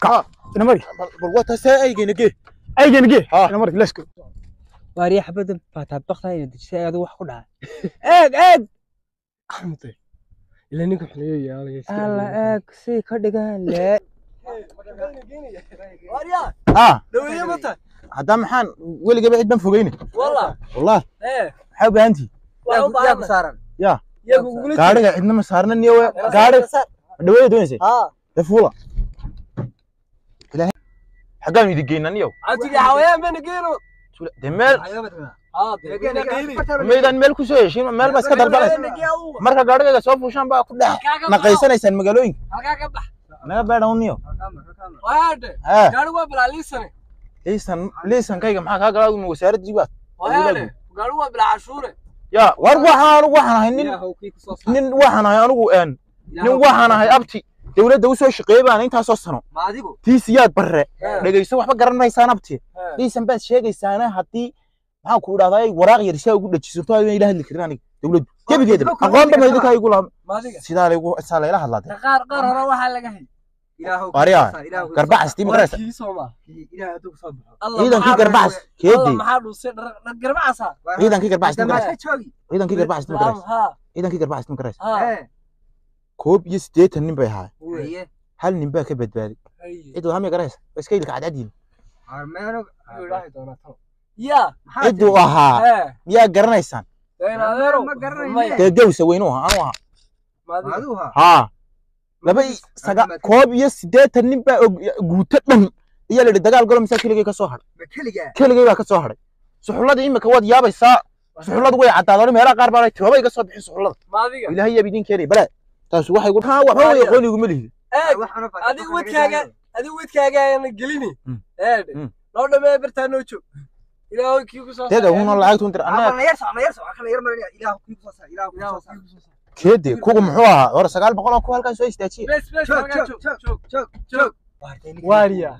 كا انا مري بالوقت هسه ايجي انا مري لاسكو واري حبد فاتها بقتها دجسي ادو wax ku dhaca eeg xamtay ila ninka xuliyay yaala alla eeg si ka dhigan le واريا دويه متى هذا محان ولي بعيد بن فوقيني والله حاب انت يا بصارن يا يا gaariga cidna ma saarnan iyo gaariga dhaweey doonaysa dafuula ilaahay xagaan idin geynaniyo atiga hawayaan baan geeno demel meedan meel ku soo yeeshin meel bas ka dalbanay marka gaariga soo fuushan baa ku dhax naqaysanaysan magaalooyinka halka ka bax naga baadhawniyo waade gaariga waa balaliisan liisan kayga maxaa ka galaa wasaaradda jibaad waade gaariga waa bala cashuure يا waxaan ahay nin waxaan ahay anigu nin waxaan ahay abti dawladda u soo shaqeeyay inta soo sano tiisiyaad barre dhageyso waxba garan maysaan abti liisan baad sheegaysaana hadii maxaan ku idhahdaa waraaq yar si ugu dhajisanto ay ila hadli karin aniga dawladdu jabigeeda aqoon dhamay idinka igu laam sidaa igu isaala ila hadladay qaar hore waxa laga hay قاريا قربعس تيم كرس إذا كي قربعس كيدي إذا كي قربعس تيم كرس إذا كي قربعس تيم كرس إذا كي قربعس تيم كرس كوب يستيت النبى هاي هل النبى كبد بالي إدو هم يقرأس بس كي لك عددين يا إدو يا قرنيسان كجو سوينوها أنا ها laba koob iyo 80 nin baa guuto dhan iyo la dagaal galo masaakiilkay ka soo haray keligay baa ka soo haray suxulada imika wad yaabaysaa suxuladu way cadaadeen meelaha qaar baa ay toobay ka soo bixin suxulada ilaahay yabidin keenay bala taas waxay ugu waxba way qoonigu ma lihi adigu wadkaaga aan gelini loo dhamay bartaano joog ilaahay kii ku soo teeda una lacagtu inta ana yar marinaya ilaahay kii ku soo ilaahay كيدي كوكو محوها ورا 900 كو halkan soo istaajiye joog waariya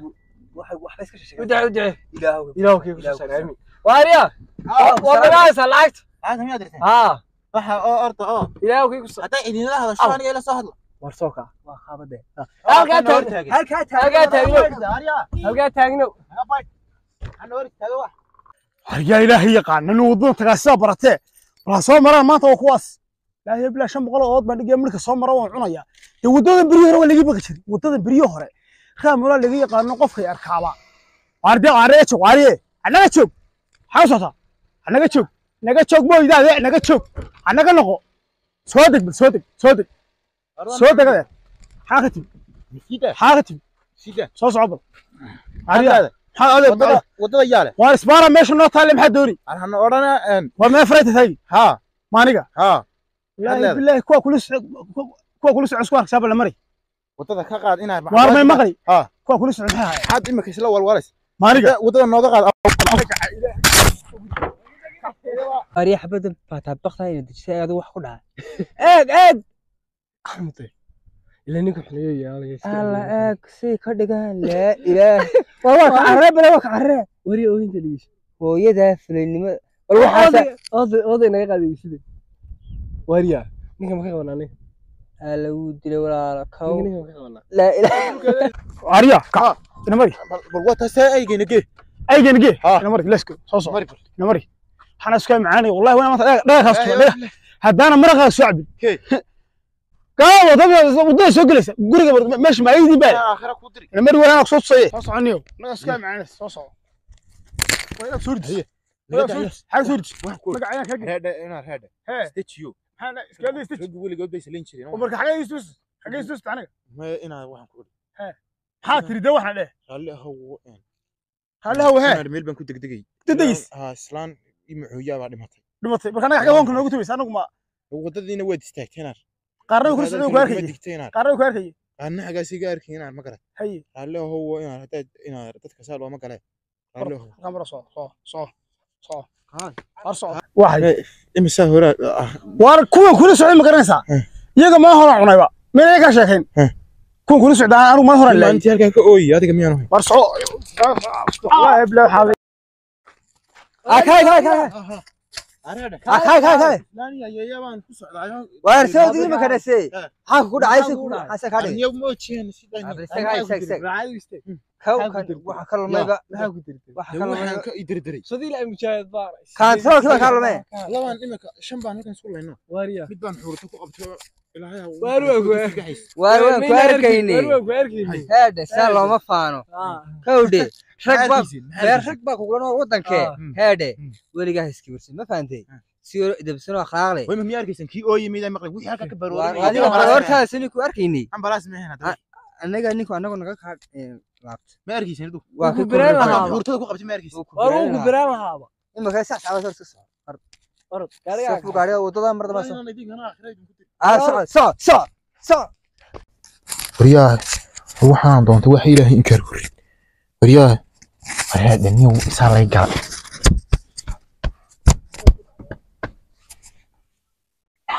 wax iska shishay udee ilaahu kii ku soo salaami waariya wadanaaysa lacagta miyaad dirtay waxa orta ilaahu kii ku soo haday idin la hadasho aniga ila soo hadla war sooka waa qaabade halka taagno ana hor taago wax haya ilaahay yaqaan inuu wadada tagaasida baratee wala soo maraan maanta waa kuwaas لا يبلا 500 oo baan dhigay marka soo maro waan cunaya de wadada bariyo hore waa laga baqi jiray wadada bariyo hore khamula laga yaqaan qofka arkaaba arday qaaree anaga joog xawsata anaga joog mooydaade anaga joog anaga noqo soo deg xaqati sida soo socdo ariada wadada yaale waa isbaara meesha noo taale maxaa dooni ana orana waa ma faraatay maaniga لا بالله كوا كل سعر سكوار حساب المري wadada ka qaad inaa waarmay maqli كوا كل سعر maxaa had imika isla walwalays maaniga wadada nooga qaad ari xabad faataa baqtay dajisay adu wax ku dhaca eeg xamtay ila ninka xuliyay yaala alla eeg si ka dhigan le ilaahay waa ka carre bale waa ka carre wari ooyinta dhigish hooyada fulinimo waxa oday naga qaadaysid واريا نيجا ما كنا ناني هلا ودي ولا كاو نيجا ما كنا لا لا واريا كا انا مري بالوقت هسه ايجي انا مري لاسكو صوصو انا مري حنا اسكاي معاني والله وانا ما داخ هدانا مرقه شعبي كاو وضع سو جلس غريغا ماشي ما يدي بال اخر ku diri انا مري وانا صوت صي صوصونيو انا اسكاي معاني صوصو وين سورد هي حاجه سورد مقعيا كا هذا ستيتشيو انا اسكالي ستيتش قولي قول بيس لين شري ومرك حاجه يسوس عنك ما انا waxaan ku ها تريده waxaan leh هل هو انا meel baan ku degdegay islaan imuxuyaa baa dhimatay marka anaga xaga wanka noogu tubaysa anagu ma wadadiina way istaagteenar qaarna ku soo arkay ana xagaasi gaarkiina ma garan hay hal هو ina dadka saal waa ma galeen hal هو kamera soo واحد imisa hore war kuwa kula socday ma garanaysaa iyaga ma hore cunayba meel ka sheekeen kuwa kula socdaa anigu ma hore la intii halka ka ooyi adiga miyaan ahay war soo wallahi bla xaal كاي لا يا بان كسر وارسل دي ما كنسي حاك كود عايز كود حاسه كاري اليوم موتشين كو كان waxa kala meega waxa kala waxaan ka idirdiray sidii la mujaahid baar kan soo kala kala me laban imika shan baan halkan isku leeyno waariya mid baan xuurta ku qabto ilaahay waarwa ku arkayni heede saa looma faano kowde rag baa kugulano wadankee heede weligaa iskiirsin ma faantay siyo idabsano akhlaaqle way ma arkaysan kii oo yimid ay maqlay wixii halka ka barooray adiga horta sini ku arkayni ambalaas ma hena anaga naga ka laabta ma arkaysan idu waa ku biraan lahaa xuurtada ku qabtay ma arkaysan waa ku biraan lahaa imaka sax sax soo orod gaariga wadada marda ma soo wariyaa waxaan doonto wax ilaahay inkaar ku rid wariyaa ayaa dhaniyo isaa lay gal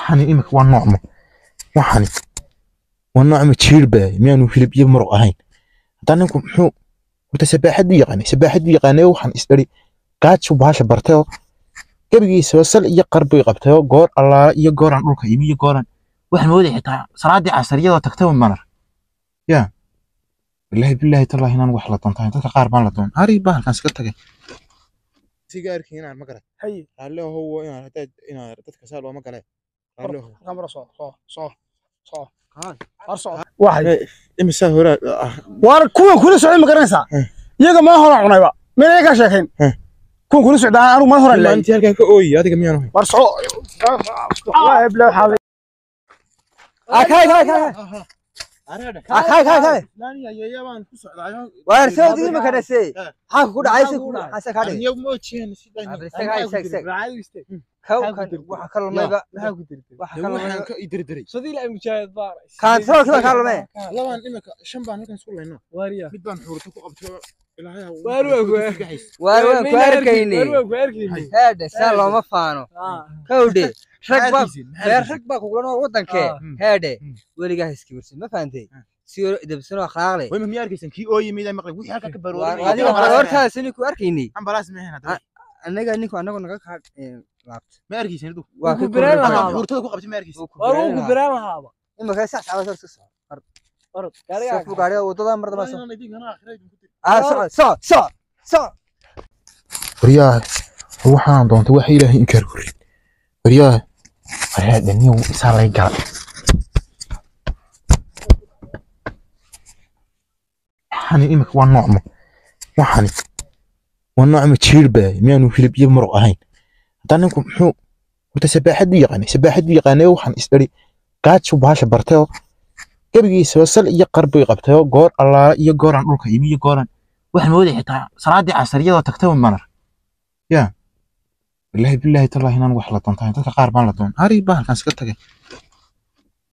hani imika waa noocmo waxani waa noocmo jiirbaay miyaanu hilib iyo muruq ahayn haddana ninku muxuu horta sabaaxadii yaqaanay waxaan isdhari gaadsu baasha bartay gabigiisa sal iyo qarbi qabtay goor allaala iyo gooran dhulka yimi iyo gooran waxaan mooday xitaa salaadii casariyada tagtay manar yaa billahi tallahi inaan wax la doontaa dadka qaar baan la doon ari bahalkan iska tagay sigaarkii inaan ma garan hay alle huwa inaan dadka saa looma galay alle huwa kamera soo arso waxay imisa hore war kuwa kula socday ma garanaysaa iyaga ma hore cunayba meel ka sheekayn kuwa kula socdaa anigu ma hore la intii halkan ka ooyi adiga miyaan ahay war soo waa hebla xaal كاي لاني يا بان ku socdaa وارسل دي ما كنسي حاك كود عايز كود حاسه كاري اليوم موتشين كو كان waxa kala meega waxaan ka idirdiray sidii la mujaahid baar kan soo kala me laban imika shan baan halkan isku leeyno waariya mid baan xuurta ku qabto ilaahay waarwa ku arkayni heede saa looma faano kowde rag baa kugulano wadankee heede weligaa iskiirsin ma faantay siyo idabsano akhlaaqle way ma arkaysan kii oo yimid ay maqlay wixii halka ka barooray adiga horta sini ku arkayni ambalaas ma hena anaga naga ka laabta ma arkaysan idu waa ku biraan lahaa xuurtada ku qabtay ma arkaysan waa ku biraan lahaa imaka sax sax orod gaariga wadada marda ma soo wariyaa waxaan doonto wax ilaahay inkaar ku rid wariyaa ayaa dhaniyo isaa lay gal hani imika waa noocmo waxani waa noocmo jiirbaay miyaanu hilib iyo muruq ahayn haddana ninku muxuu horta sabaaxadii yaqaanay waxaan isdhari gaadsu baasha bartay gabigiisa sal iyo qarbi qabtay goor allaala iyo gooran dhulka yimi iyo gooran waxaan mooday xitaa salaadii casariyada tagtay manar yaa billahi tallahi inaan wax la doontaa dadka qaar baan la doon ari bahalkan iska tagay